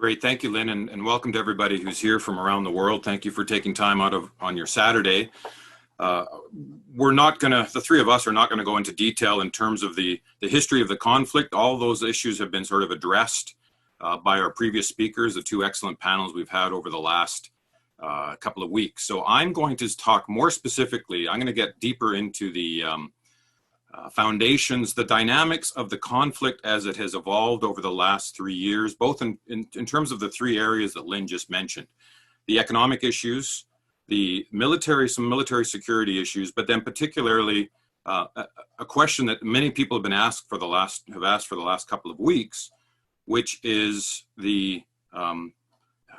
Great, thank you, Lynn, and welcome to everybody who's here from around the world. Thank you for taking time out on your Saturday. We're not gonna, the three of us are not gonna go into detail in terms of the history of the conflict. All those issues have been sort of addressed by our previous speakers, the two excellent panels we've had over the last couple of weeks. So I'm going to talk more specifically, I'm gonna get deeper into the foundations, the dynamics of the conflict as it has evolved over the last 3 years, both in terms of the three areas that Lynn just mentioned. The economic issues, the military, some military security issues, but then particularly a question that many people have asked for the last couple of weeks, which is the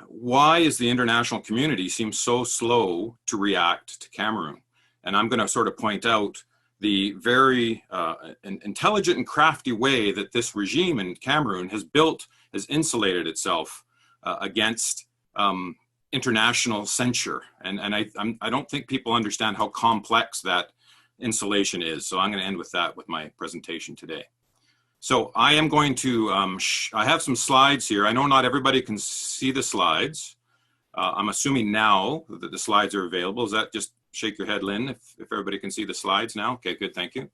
why is the international community seem so slow to react to Cameroon? And I'm going to sort of point out the very intelligent and crafty way that this regime in Cameroon has insulated itself against international censure. And I don't think people understand how complex that insulation is. So I'm going to end with that with my presentation today. So I am going to, I have some slides here. I know not everybody can see the slides. I'm assuming now that the slides are available. Is that just shake your head, Lynn, if everybody can see the slides now? Okay, good, thank you.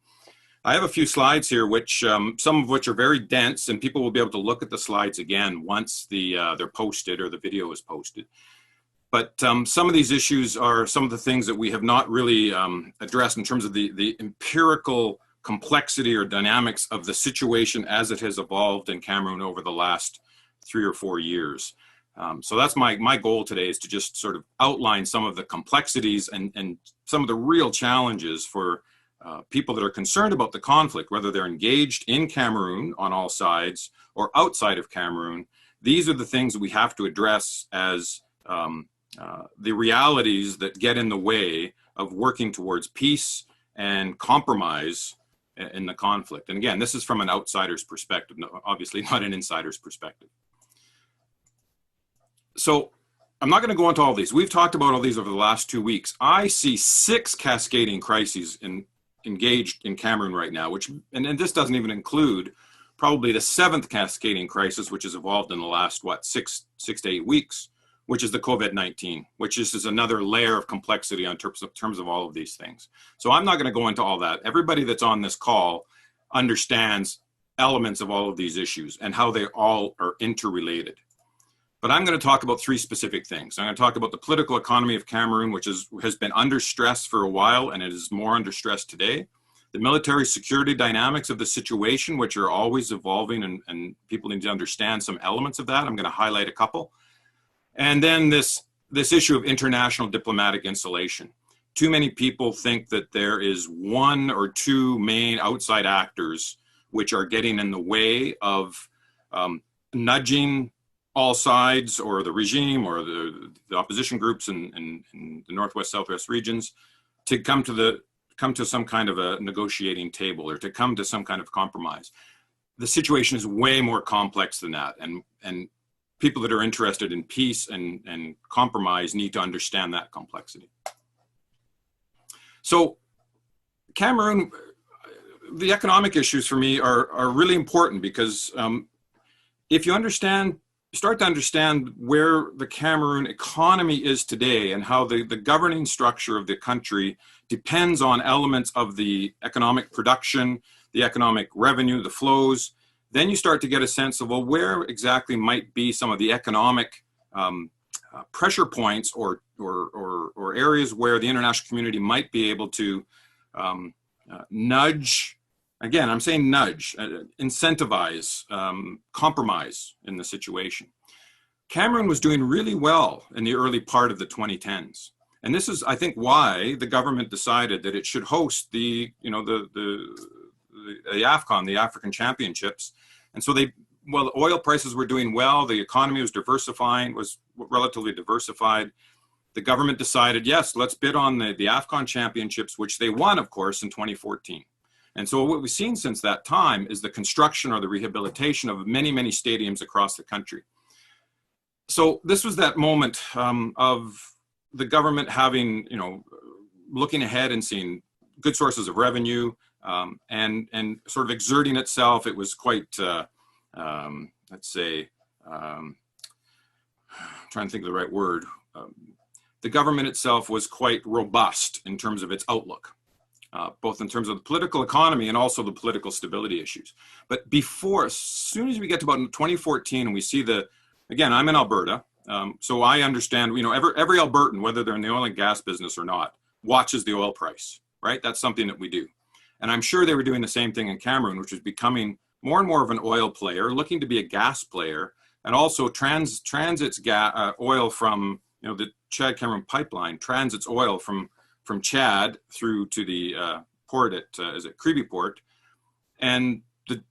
I have a few slides here, which some of which are very dense, and people will be able to look at the slides again once they're posted or the video is posted. But some of these issues are some of the things that we have not really addressed in terms of the empirical complexity or dynamics of the situation as it has evolved in Cameroon over the last 3 or 4 years. So that's my goal today, is to just sort of outline some of the complexities and some of the real challenges for people that are concerned about the conflict, whether they're engaged in Cameroon on all sides or outside of Cameroon. These are the things that we have to address as the realities that get in the way of working towards peace and compromise in the conflict. And again, this is from an outsider's perspective, obviously not an insider's perspective. So I'm not going to go into all these. We've talked about all these over the last 2 weeks. I see 6 cascading crises engaged in Cameroon right now, and this doesn't even include probably the 7th cascading crisis, which has evolved in the last, what, 6 to 8 weeks, which is the COVID-19, which is another layer of complexity in terms of all of these things. So I'm not going to go into all that. Everybody that's on this call understands elements of all of these issues and how they all are interrelated. But I'm going to talk about 3 specific things. I'm going to talk about the political economy of Cameroon, which has been under stress for a while, and it is more under stress today. The military security dynamics of the situation, which are always evolving, and people need to understand some elements of that. I'm going to highlight a couple. And then this issue of international diplomatic insulation. Too many people think that there is 1 or 2 main outside actors which are getting in the way of nudging all sides, or the regime, or the opposition groups in the Northwest, Southwest regions, to come to some kind of a negotiating table, or to come to some kind of compromise. The situation is way more complex than that, and people that are interested in peace and compromise need to understand that complexity. So Cameroon, the economic issues for me are really important, because if you start to understand where the Cameroon economy is today and how the governing structure of the country depends on elements of the economic production, the economic revenue, the flows, then you start to get a sense of, well, where exactly might be some of the economic pressure points or areas where the international community might be able to nudge. Again, I'm saying nudge, incentivize, compromise in the situation. Cameroon was doing really well in the early part of the 2010s. And this is, I think, why the government decided that it should host the AFCON, the African Championships. And so well, the oil prices were doing well, the economy was diversifying, was relatively diversified. The government decided, yes, let's bid on the AFCON Championships, which they won, of course, in 2014. And so what we've seen since that time is the construction or the rehabilitation of many, many stadiums across the country. So this was that moment of the government having, looking ahead and seeing good sources of revenue and sort of exerting itself. It was quite, let's say, trying to think of the right word, the government itself was quite robust in terms of its outlook, both in terms of the political economy and also the political stability issues. But before, as soon as we get to about 2014 and we see again, I'm in Alberta, so I understand, every Albertan, whether they're in the oil and gas business or not, watches the oil price, right? That's something that we do. And I'm sure they were doing the same thing in Cameroon, which was becoming more and more of an oil player, looking to be a gas player, and also transits oil from, the Chad-Cameroon pipeline, transits oil from Chad through to the port at, Kribi Port. And the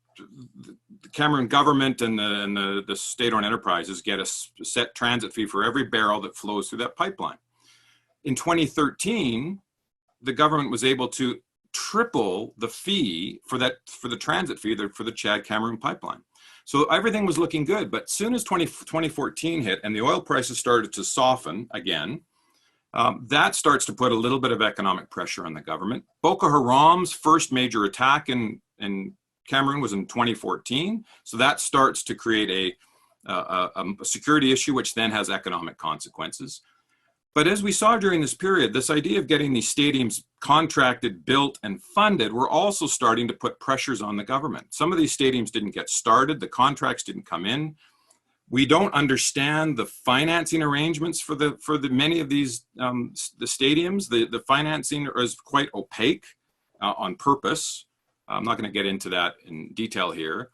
Cameroon government and the state-owned enterprises get a set transit fee for every barrel that flows through that pipeline. In 2013, the government was able to triple the fee for the transit fee for the Chad-Cameroon pipeline. So everything was looking good, but as soon as 2014 hit and the oil prices started to soften again, that starts to put a little bit of economic pressure on the government. Boko Haram's first major attack in Cameroon was in 2014, so that starts to create a security issue, which then has economic consequences. But as we saw during this period, this idea of getting these stadiums contracted, built, and funded were also starting to put pressures on the government. Some of these stadiums didn't get started, the contracts didn't come in. We don't understand the financing arrangements for many of these the stadiums. The financing is quite opaque on purpose. I'm not going to get into that in detail here.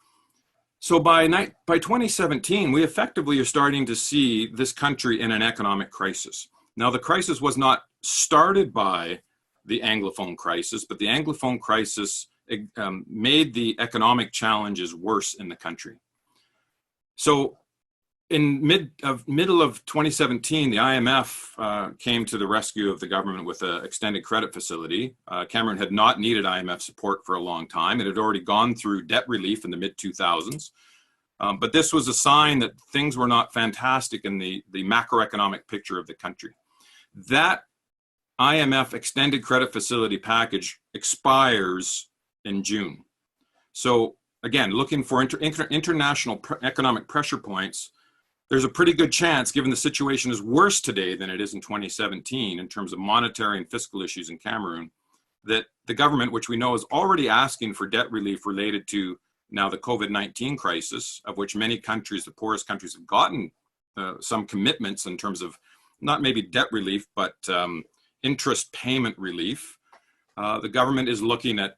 So by 2017, we effectively are starting to see this country in an economic crisis. Now, the crisis was not started by the Anglophone crisis, but the Anglophone crisis made the economic challenges worse in the country. So in middle of 2017, the IMF came to the rescue of the government with an extended credit facility. Cameroon had not needed IMF support for a long time. It had already gone through debt relief in the mid-2000s. But this was a sign that things were not fantastic in the macroeconomic picture of the country. That IMF extended credit facility package expires in June. So again, looking for international economic pressure points, there's a pretty good chance, given the situation is worse today than it is in 2017 in terms of monetary and fiscal issues in Cameroon, that the government, which we know is already asking for debt relief related to now the COVID-19 crisis, of which many countries, the poorest countries, have gotten some commitments in terms of not maybe debt relief, but interest payment relief. The government is looking at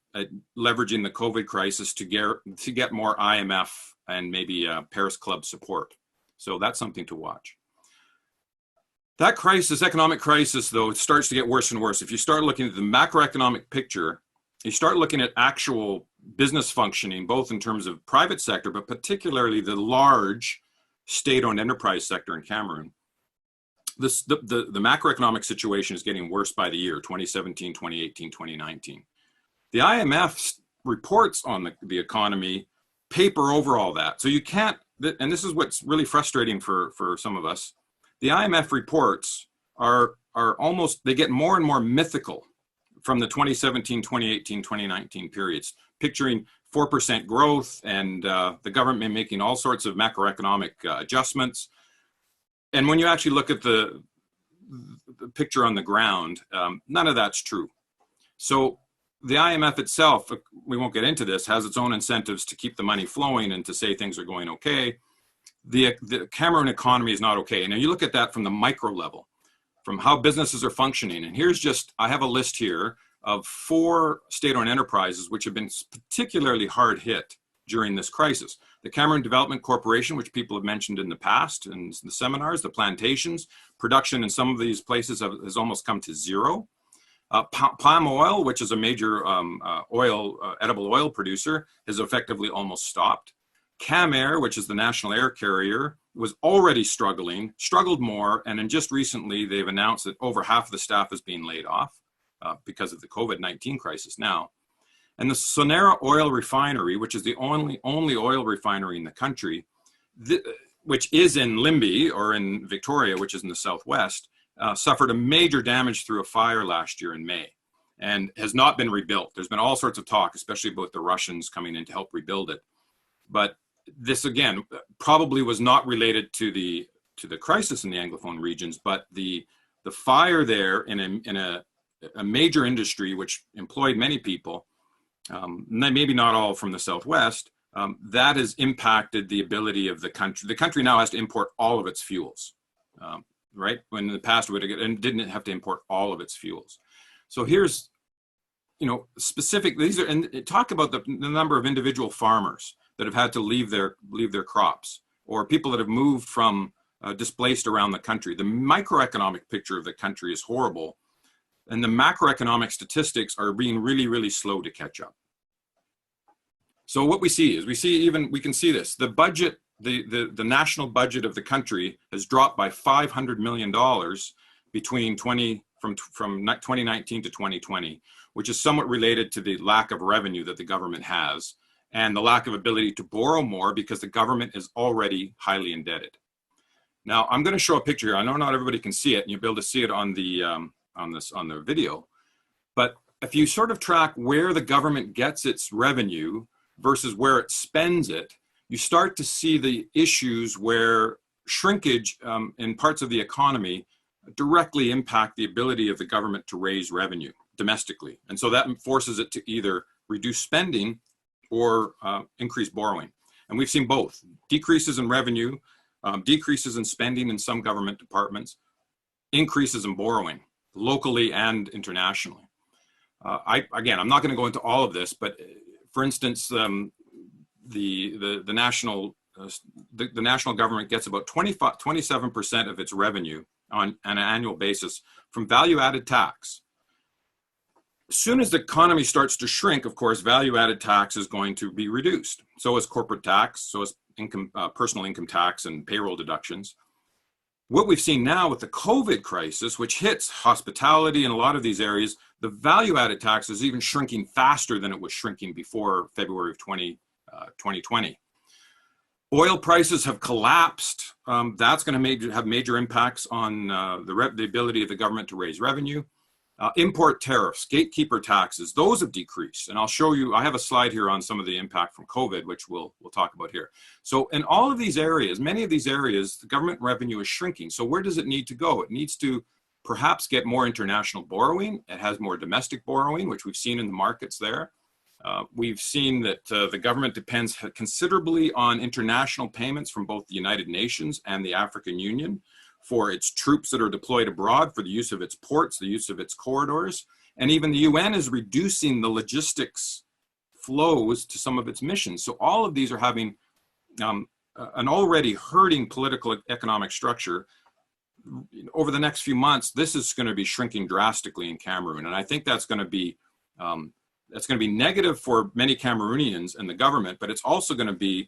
leveraging the COVID crisis to get more IMF and maybe Paris Club support. So that's something to watch. That crisis, economic crisis, though, it starts to get worse and worse. If you start looking at the macroeconomic picture, you start looking at actual business functioning, both in terms of private sector, but particularly the large state-owned enterprise sector in Cameroon. The macroeconomic situation is getting worse by the year, 2017, 2018, 2019. The IMF reports on the economy paper over all that. So you can't, and this is what's really frustrating for some of us, the IMF reports are almost, they get more and more mythical from the 2017, 2018, 2019 periods, picturing 4% growth and the government making all sorts of macroeconomic adjustments. And when you actually look at the picture on the ground, none of that's true. So the IMF itself, we won't get into this, has its own incentives to keep the money flowing and to say things are going okay. The Cameroon economy is not okay. And you look at that from the micro level, from how businesses are functioning. And here's just, I have a list here of 4 state-owned enterprises which have been particularly hard hit during this crisis. The Cameroon Development Corporation, which people have mentioned in the past in the seminars, the plantations, production in some of these places has almost come to zero. Palm oil, which is a major edible oil producer, has effectively almost stopped. Camair, which is the national air carrier, was already struggled more, and then just recently they've announced that over half of the staff is being laid off because of the COVID-19 crisis now. And the Sonera oil refinery, which is the only oil refinery in the country, which is in Limby or in Victoria, which is in the southwest, suffered a major damage through a fire last year in May and has not been rebuilt. There's been all sorts of talk, especially about the Russians coming in to help rebuild it. But this, again, probably was not related to the crisis in the Anglophone regions, but the fire there in a major industry which employed many people, maybe not all from the Southwest, that has impacted the ability of the country. The country now has to import all of its fuels, right? When in the past it would have, and didn't have to import all of its fuels. So here's, specific, these are, and talk about the number of individual farmers that have had to leave their crops, or people that have moved from displaced around the country. The microeconomic picture of the country is horrible, and the macroeconomic statistics are being really, really slow to catch up. So what we see is, we can see this, the budget, the national budget of the country has dropped by $500 million between from 2019 to 2020, which is somewhat related to the lack of revenue that the government has and the lack of ability to borrow more because the government is already highly indebted. Now, I'm going to show a picture here. I know not everybody can see it, and you'll be able to see it on the on the video. But if you sort of track where the government gets its revenue versus where it spends it, you start to see the issues where shrinkage in parts of the economy directly impact the ability of the government to raise revenue domestically. And so that forces it to either reduce spending or increase borrowing. And we've seen both, decreases in revenue, decreases in spending in some government departments, increases in borrowing locally and internationally. Again, I'm not going to go into all of this, but for instance, the national government gets about 27% of its revenue on an annual basis from value-added tax. As soon as the economy starts to shrink, of course, value-added tax is going to be reduced. So is corporate tax, so is personal income tax and payroll deductions. What we've seen now with the COVID crisis, which hits hospitality and a lot of these areas, the value-added tax is even shrinking faster than it was shrinking before February of 2020. Oil prices have collapsed. That's going to have major impacts on the ability of the government to raise revenue. Import tariffs, gatekeeper taxes, those have decreased. And I'll show you, I have a slide here on some of the impact from COVID, which we'll talk about here. So in all of these areas, many of these areas, the government revenue is shrinking. So where does it need to go? It needs to perhaps get more international borrowing. It has more domestic borrowing, which we've seen in the markets there. We've seen that the government depends considerably on international payments from both the United Nations and the African Union for its troops that are deployed abroad, for the use of its ports, the use of its corridors. And even the UN is reducing the logistics flows to some of its missions. So all of these are having an already hurting political economic structure. Over the next few months, this is going to be shrinking drastically in Cameroon. And I think that's going to be negative for many Cameroonians and the government, but it's also going to be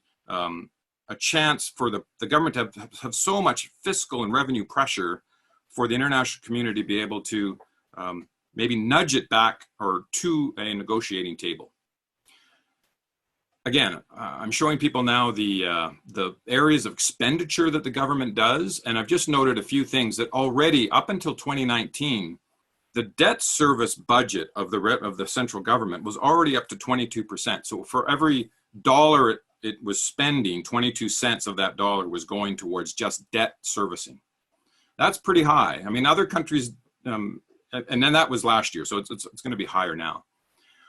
a chance for the government to have so much fiscal and revenue pressure for the international community to be able to maybe nudge it back or to a negotiating table. Again, I'm showing people now the areas of expenditure that the government does, and I've just noted a few things that already up until 2019, the debt service budget of the central government was already up to 22%. So for every dollar it was spending, 22 cents of that dollar was going towards just debt servicing. That's pretty high. I mean, other countries, and then that was last year, so it's going to be higher now.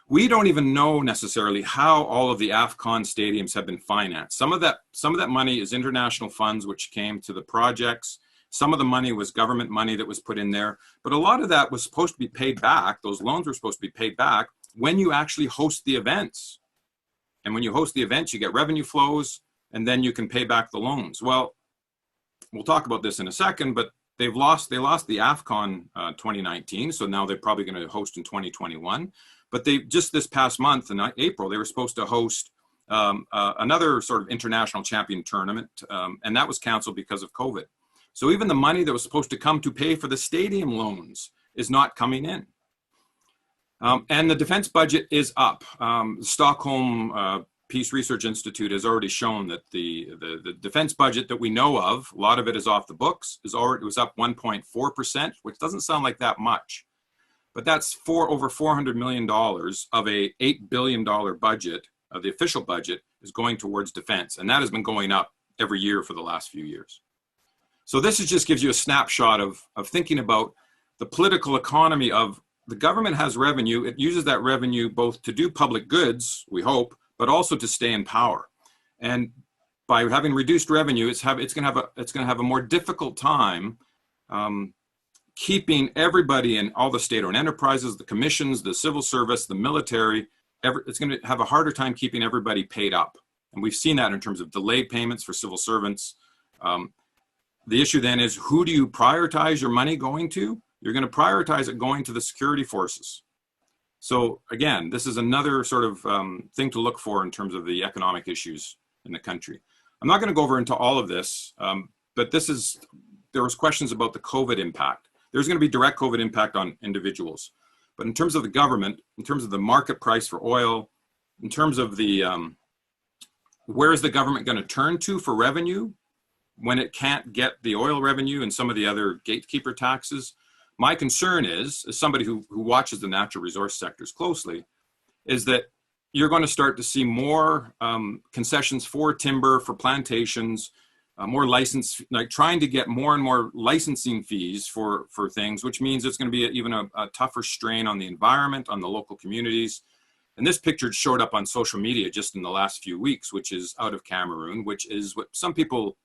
We don't even know necessarily how all of the AFCON stadiums have been financed. Some of that money is international funds which came to the projects. Some of the money was government money that was put in there, but a lot of that was supposed to be paid back. Those loans were supposed to be paid back when you actually host the events. And when you host the events, you get revenue flows, and then you can pay back the loans. Well, we'll talk about this in a second, but they lost the AFCON 2019, so now they're probably going to host in 2021. But they just this past month in April, they were supposed to host another sort of international champion tournament, and that was canceled because of COVID. So even the money that was supposed to come to pay for the stadium loans is not coming in. And the defense budget is up. The Stockholm Peace Research Institute has already shown that the defense budget that we know of, a lot of it is off the books, it was up 1.4%, which doesn't sound like that much. But that's over $400 million of a $8 billion budget, the official budget, is going towards defense. And that has been going up every year for the last few years. So this just gives you a snapshot of thinking about the political economy of the government has revenue. It uses that revenue both to do public goods, we hope, but also to stay in power. And by having reduced revenue, it's going to have a more difficult time keeping everybody in all the state-owned enterprises, the commissions, the civil service, the military. It's going to have a harder time keeping everybody paid up. And we've seen that in terms of delayed payments for civil servants. The issue then is, who do you prioritize your money going to? You're going to prioritize it going to the security forces. So again, this is another sort of thing to look for in terms of the economic issues in the country. I'm not going to go over into all of this, but there was questions about the COVID impact. There's going to be direct COVID impact on individuals. But in terms of the government, in terms of the market price for oil, in terms of the, where is the government going to turn to for revenue when it can't get the oil revenue and some of the other gatekeeper taxes? My concern is, as somebody who watches the natural resource sectors closely, is that you're going to start to see more concessions for timber, for plantations, more license, like trying to get more and more licensing fees for things, which means it's going to be even a tougher strain on the environment, on the local communities. And this picture showed up on social media just in the last few weeks, which is out of Cameroon, which is what some people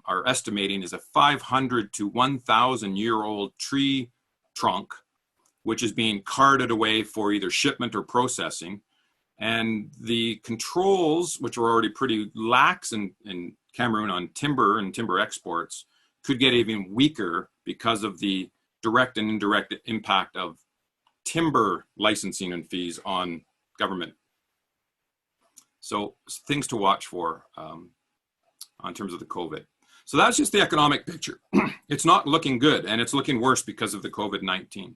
are estimating is a 500 to 1,000-year-old tree trunk, which is being carted away for either shipment or processing. And the controls, which are already pretty lax in Cameroon on timber and timber exports, could get even weaker because of the direct and indirect impact of timber licensing and fees on government. So things to watch for on terms of the COVID. So that's just the economic picture. It's not looking good, and it's looking worse because of the COVID-19.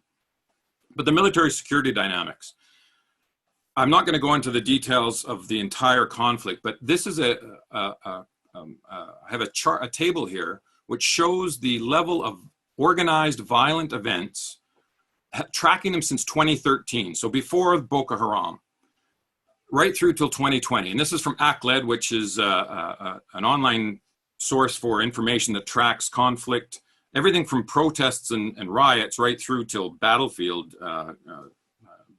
But the military security dynamics, I'm not going to go into the details of the entire conflict, but this is I have a table here which shows the level of organized violent events, tracking them since 2013, so before Boko Haram, right through till 2020. And this is from ACLED, which is an online source for information that tracks conflict, everything from protests and riots right through till battlefield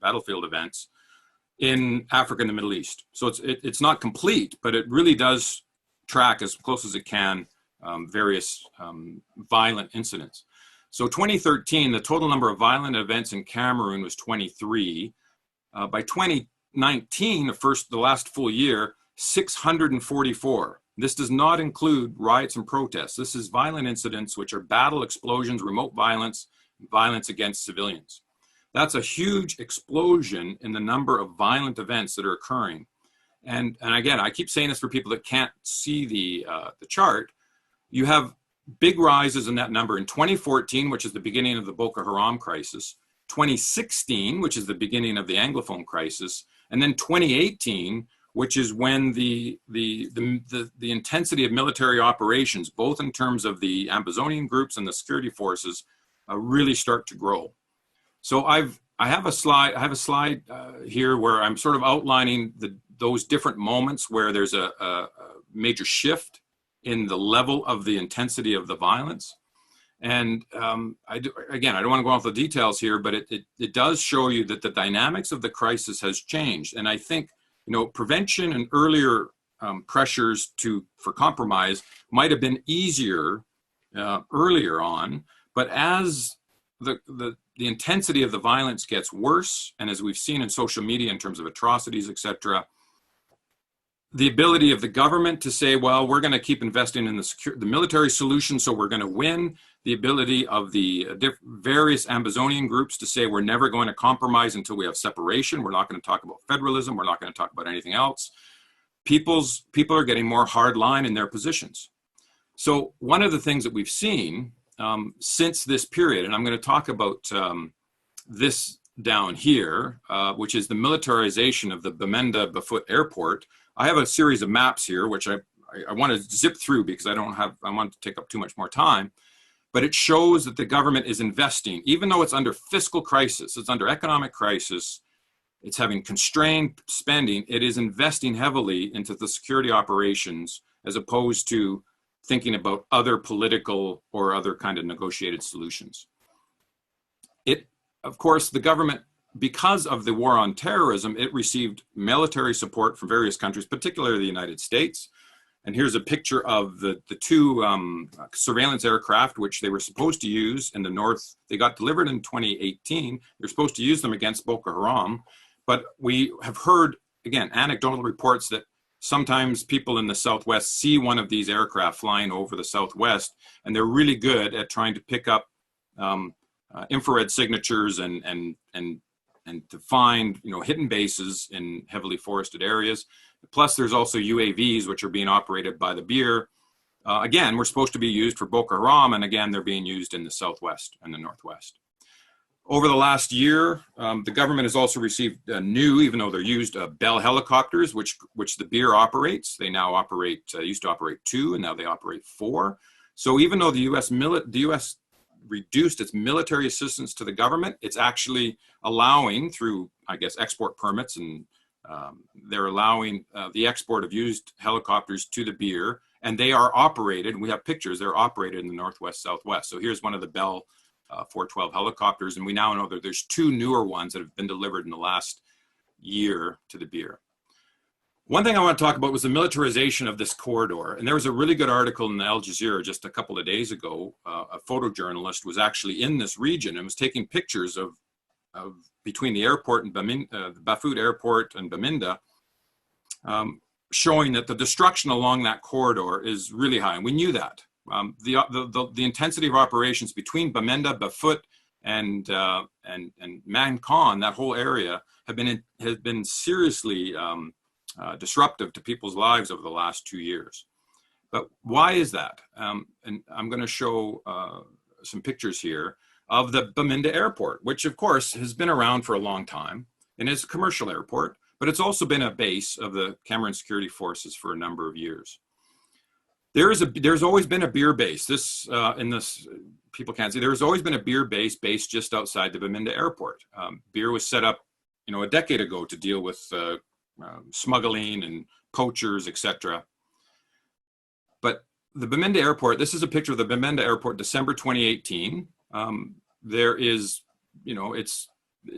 events in Africa and the Middle East. So it's not complete, but it really does track as close as it can various violent incidents. So 2013, the total number of violent events in Cameroon was 23. By 2019, the last full year, 644. This does not include riots and protests. This is violent incidents, which are battle, explosions, remote violence, violence against civilians. That's a huge explosion in the number of violent events that are occurring. And again, I keep saying this for people that can't see the chart. You have big rises in that number in 2014, which is the beginning of the Boko Haram crisis, 2016, which is the beginning of the Anglophone crisis, and then 2018, which is when the intensity of military operations, both in terms of the Ambazonian groups and the security forces, really start to grow. So I have a slide here where I'm sort of outlining those different moments where there's a major shift in the level of the intensity of the violence. And again, I don't want to go off the details here, but it does show you that the dynamics of the crisis has changed. And I think, prevention and earlier pressures for compromise might have been easier earlier on, but as the intensity of the violence gets worse, and as we've seen in social media in terms of atrocities, etc., the ability of the government to say, well, we're going to keep investing in the military solution, so we're going to win. The ability of the various Ambazonian groups to say, we're never going to compromise until we have separation. We're not going to talk about federalism. We're not going to talk about anything else. People are getting more hardline in their positions. So one of the things that we've seen since this period, and I'm going to talk about this down here, which is the militarization of the BAFUT airport. I have a series of maps here, which I want to zip through because I want to take up too much more time. But it shows that the government is investing, even though it's under fiscal crisis, it's under economic crisis, it's having constrained spending, it is investing heavily into the security operations as opposed to thinking about other political or other kind of negotiated solutions. Of course, the government, because of the war on terrorism, it received military support from various countries, particularly the United States. And here's a picture of the two surveillance aircraft, which they were supposed to use in the north. They got delivered in 2018. They're supposed to use them against Boko Haram. But we have heard, again, anecdotal reports that sometimes people in the Southwest see one of these aircraft flying over the Southwest, and they're really good at trying to pick up infrared signatures and to find, you know, hidden bases in heavily forested areas. Plus, there's also UAVs, which are being operated by the BIR. Again, we're supposed to be used for Boko Haram, and again, they're being used in the Southwest and the Northwest. Over the last year, the government has also received new, even though they're used, Bell helicopters, which the BIR operates. They now operate, used to operate 2, and now they operate 4. So even though the U.S. reduced its military assistance to the government, it's actually allowing, through, I guess, export permits, and they're allowing the export of used helicopters to the BIR, and they are operated, and we have pictures, they're operated in the Northwest, Southwest. So here's one of the Bell 412 helicopters, and we now know that there's 2 newer ones that have been delivered in the last year to the BIR. One thing I want to talk about was the militarization of this corridor. And there was a really good article in Al Jazeera just a couple of days ago. A photojournalist was actually in this region and was taking pictures of between the airport and the BAFUT airport and Bamenda, showing that the destruction along that corridor is really high. And we knew that. The intensity of operations between Bamenda, BAFUT, and Mankon, that whole area, has been seriously disruptive to people's lives over the last 2 years. But why is that? And I'm going to show some pictures here of the Bamenda airport, which of course has been around for a long time and is a commercial airport, but it's also been a base of the Cameroon security forces for a number of years. There's always been a BIR base. People can't see. There's always been a BIR base based just outside the Bamenda airport. BIR was set up, you know, a decade ago to deal with smuggling and poachers, etc. But the Bamenda airport, this is a picture of the Bamenda airport, December 2018. There is, you know, it's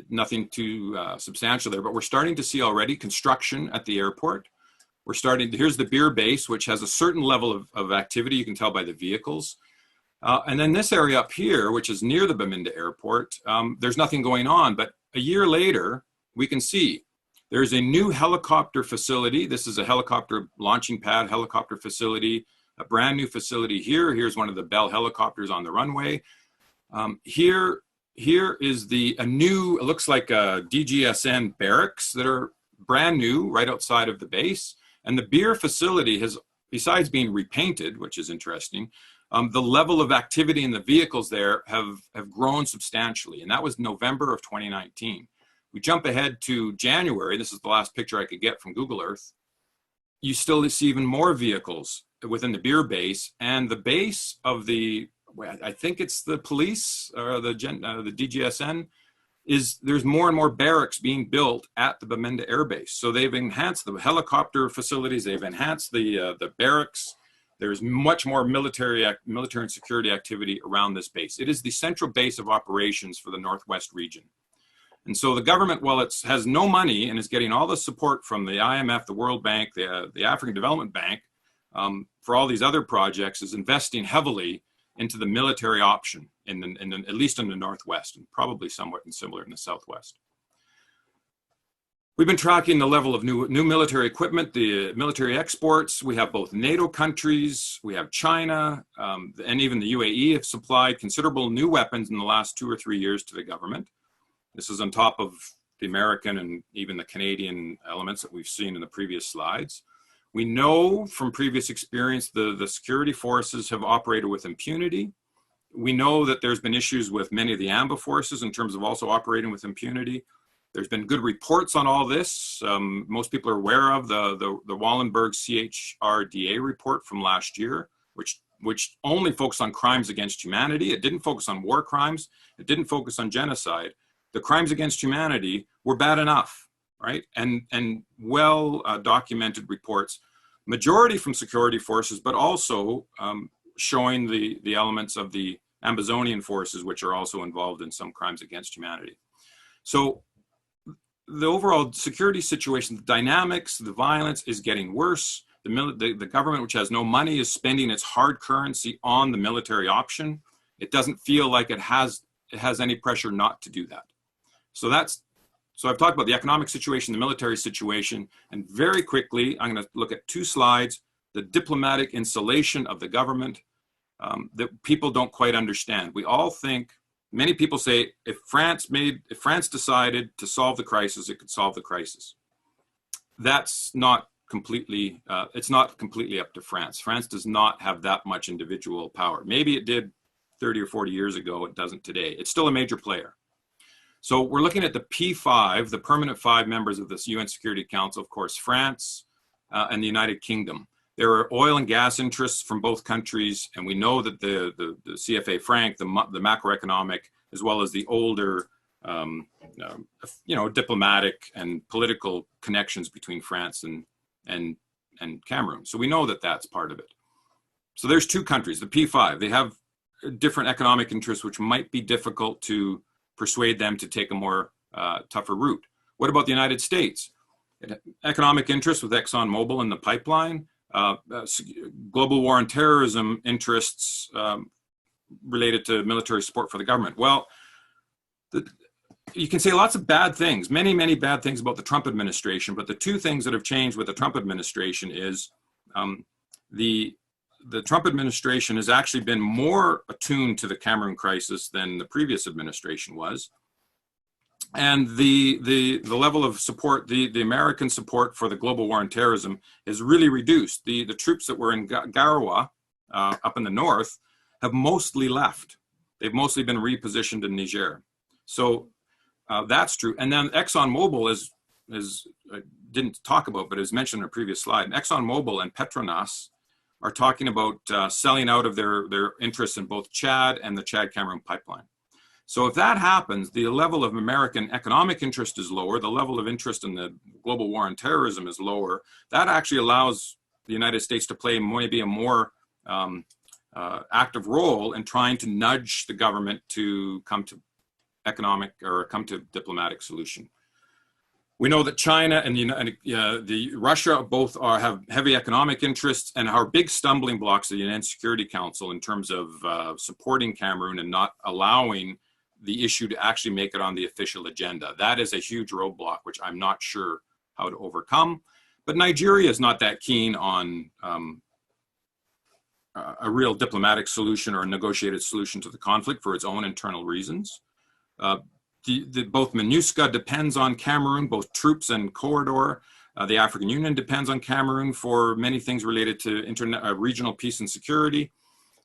nothing too substantial there, but we're starting to see already construction at the airport. Here's the BIR base, which has a certain level of activity. You can tell by the vehicles. And then this area up here, which is near the Bamenda airport, there's nothing going on. But a year later, we can see there's a new helicopter facility. This is a helicopter launching pad, helicopter facility, a brand new facility here. Here's one of the Bell helicopters on the runway. Here is a new, it looks like a DGSN barracks that are brand new right outside of the base. And the BIR facility has, besides being repainted, which is interesting, the level of activity in the vehicles there have grown substantially. And that was November of 2019. We jump ahead to January. This is the last picture I could get from Google Earth. You still see even more vehicles within the BIR base, and the base of the, I think it's the police or the DGSN, there's more and more barracks being built at the Bamenda Air Base. So they've enhanced the helicopter facilities, they've enhanced the barracks. There's much more military and security activity around this base. It is the central base of operations for the Northwest region. And so the government, while it has no money and is getting all the support from the IMF, the World Bank, the African Development Bank, for all these other projects, is investing heavily into the military option, at least in the Northwest, and probably somewhat similar in the Southwest. We've been tracking the level of new military equipment, the military exports. We have both NATO countries, we have China, and even the UAE have supplied considerable new weapons in the last 2 or 3 years to the government. This is on top of the American and even the Canadian elements that we've seen in the previous slides. We know from previous experience the security forces have operated with impunity. We know that there's been issues with many of the AMBA forces in terms of also operating with impunity. There's been good reports on all this. Most people are aware of the Wallenberg CHRDA report from last year, which only focused on crimes against humanity. It didn't focus on war crimes. It didn't focus on genocide. The crimes against humanity were bad enough, right? And well documented reports. majority from security forces, but also showing the elements of the Ambazonian forces, which are also involved in some crimes against humanity. So the overall security situation, the dynamics, the violence is getting worse. The government, which has no money, is spending its hard currency on the military option. It doesn't feel like it has any pressure not to do that. So I've talked about the economic situation, the military situation, and very quickly, I'm going to look at 2 slides, the diplomatic insulation of the government that people don't quite understand. We all think, many people say, if France decided to solve the crisis, it could solve the crisis. That's not completely, it's not completely up to France. France does not have that much individual power. Maybe it did 30 or 40 years ago, it doesn't today. It's still a major player. So we're looking at the P5, the permanent 5 members of this UN Security Council, of course, France and the United Kingdom. There are oil and gas interests from both countries, and we know that the CFA franc, the macroeconomic, as well as the older, diplomatic and political connections between France and Cameroon. So we know that that's part of it. So there's 2 countries, the P5. They have different economic interests, which might be difficult to persuade them to take a more tougher route. What about the United States? Economic interests with ExxonMobil and the pipeline, global war on terrorism interests related to military support for the government. Well, you can say lots of bad things, many, many bad things about the Trump administration, but the 2 things that have changed with the Trump administration is the Trump administration has actually been more attuned to the Cameroon crisis than the previous administration was. And the level of support, the American support for the global war on terrorism is really reduced. The troops that were in Garawa, up in the north, have mostly left. They've mostly been repositioned in Niger. So that's true. And then ExxonMobil is I didn't talk about, but as mentioned in a previous slide, ExxonMobil and Petronas are talking about selling out of their interests in both Chad and the Chad-Cameroon pipeline. So if that happens, the level of American economic interest is lower, the level of interest in the global war on terrorism is lower. That actually allows the United States to play maybe a more active role in trying to nudge the government to come to diplomatic solution. We know that China and Russia both have heavy economic interests and are big stumbling blocks of the UN Security Council in terms of supporting Cameroon and not allowing the issue to actually make it on the official agenda. That is a huge roadblock, which I'm not sure how to overcome. But Nigeria is not that keen on a real diplomatic solution or a negotiated solution to the conflict for its own internal reasons. Both MINUSCA depends on Cameroon, both troops and corridor. The African Union depends on Cameroon for many things related to regional peace and security.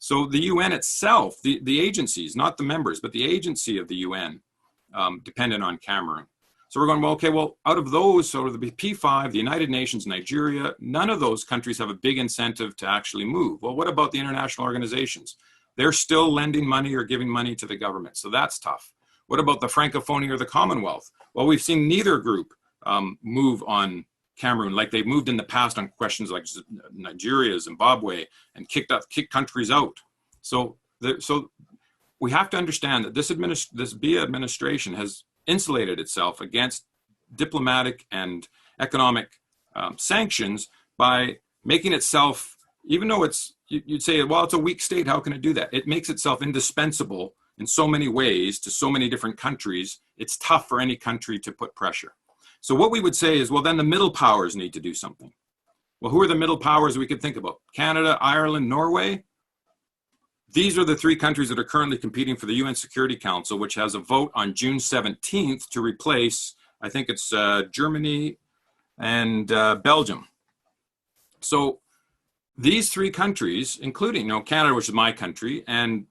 So the UN itself, the agencies, not the members, but the agency of the UN dependent on Cameroon. So we're going, well, okay, well, out of those, so the P5, the United Nations, Nigeria, none of those countries have a big incentive to actually move. Well, what about the international organizations? They're still lending money or giving money to the government, so that's tough. What about the Francophonie or the Commonwealth? Well, we've seen neither group move on Cameroon like they've moved in the past on questions like Nigeria, Zimbabwe, and kicked countries out. So we have to understand that this BIA administration has insulated itself against diplomatic and economic sanctions by making itself, even though you'd say, well, it's a weak state, how can it do that? It makes itself indispensable in so many ways to so many different countries. It's tough for any country to put pressure. So what we would say is, well, then the middle powers need to do something. Well, who are the middle powers we could think about? Canada, Ireland, Norway. These are the 3 countries that are currently competing for the UN Security Council, which has a vote on June 17th to replace, I think it's Germany and Belgium. So these 3 countries, including Canada, which is my country, and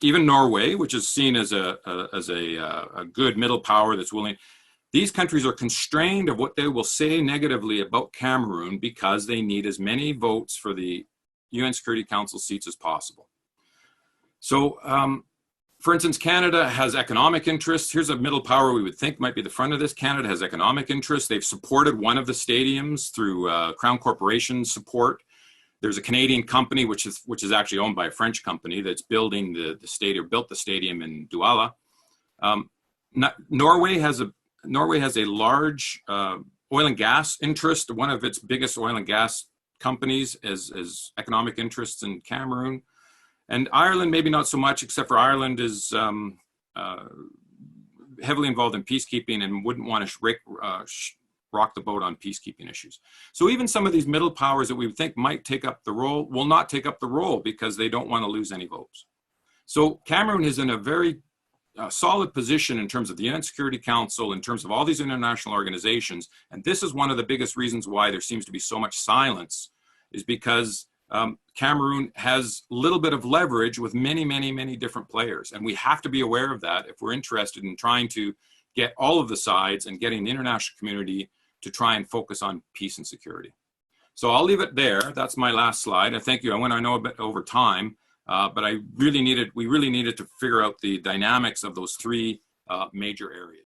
even Norway, which is seen as a good middle power that's willing, these countries are constrained of what they will say negatively about Cameroon because they need as many votes for the UN Security Council seats as possible. So For instance, Canada has economic interests. Here's a middle power we would think might be the front of this. Canada has economic interests. They've supported one of the stadiums through Crown Corporation support. There's a Canadian company, which is actually owned by a French company, that's building the stadium, built the stadium in Douala. Norway has a large oil and gas interest. One of its biggest oil and gas companies is economic interests in Cameroon. And Ireland, maybe not so much, except for Ireland is heavily involved in peacekeeping and wouldn't want to rock the boat on peacekeeping issues. So even some of these middle powers that we would think might take up the role will not take up the role because they don't want to lose any votes. So Cameroon is in a very solid position in terms of the UN Security Council, in terms of all these international organizations. And this is one of the biggest reasons why there seems to be so much silence, is because Cameroon has a little bit of leverage with many, many, many different players. And we have to be aware of that if we're interested in trying to get all of the sides and getting the international community to try and focus on peace and security. So I'll leave it there. That's my last slide. I thank you. I know a bit over time, but we really needed to figure out the dynamics of those three major areas.